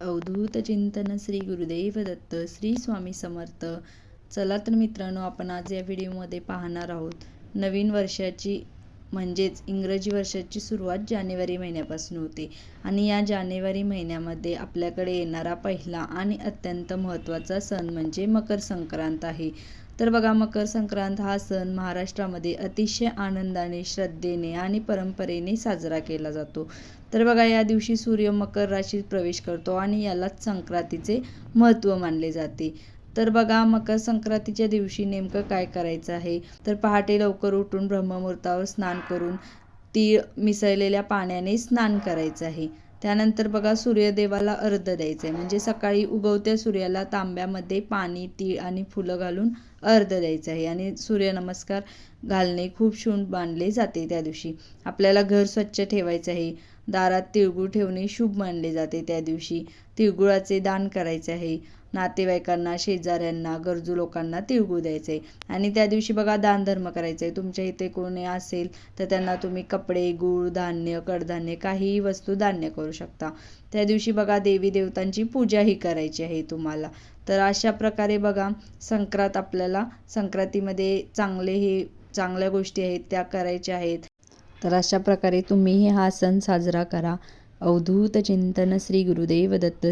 अवधूत चिंतन श्री गुरुदेव दत्त श्री स्वामी समर्थ. चला तर मित्रांनो, आपण आज या व्हिडिओमध्ये पाहणार आहोत नवीन वर्षाची म्हणजेच इंग्रजी वर्षाची सुरुवात जानेवारी महिन्यापासून होते आणि या जानेवारी महिन्यामध्ये आपल्याकडे येणारा पहिला आणि अत्यंत महत्त्वाचा सण म्हणजे मकर संक्रांत आहे. तर बघा, मकर संक्रांत हा सण महाराष्ट्रामध्ये अतिशय आनंदाने, श्रद्धेने आणि परंपरेने साजरा केला जातो. तर बघा, या दिवशी सूर्य मकर राशीत प्रवेश करतो आणि यालाच संक्रांतीचे महत्त्व मानले जाते. तर बघा, मकर संक्रांतीच्या दिवशी नेमकं काय करायचं आहे, तर पहाटे लवकर उठून ब्रह्ममुहूर्तावर स्नान करून तीळ मिसळलेल्या पाण्याने स्नान करायचं आहे. त्यानंतर बघा, सूर्यदेवाला अर्घ्य द्यायचं आहे. म्हणजे सकाळी उगवत्या सूर्याला तांब्यामध्ये पाणी, तीळ आणि फुलं घालून अर्घ्य द्यायचं आहे. आणि सूर्यनमस्कार घालणे खूप शुभ मानले जाते. त्या दिवशी आपल्याला घर स्वच्छ ठेवायचं आहे. दारात तिळगुळ ठेवणे शुभ मानले जाते. त्या दिवशी तिळगुळाचे दान करायचे आहे. नातेवाईकांना, शेजाऱ्यांना, गरजू लोकांना तिळगुळ द्यायचे आहे. आणि त्या दिवशी बघा, दानधर्म करायचा आहे. तुमच्या इथे कोणी असेल तर त्यांना तुम्ही कपडे, गूळ, धान्य, कडधान्य काहीही वस्तू दान करू शकता. त्या दिवशी बघा, देवी देवतांची पूजाही करायची आहे तुम्हाला. तर अशा प्रकारे बघा, आपल्याला संक्रांतीमध्ये चांगल्या गोष्टी आहेत त्या करायच्या आहेत. तर अशा प्रकारे तुम्हीही हा सण साजरा करा. अवधूत चिंतन श्री गुरुदेव दत्त.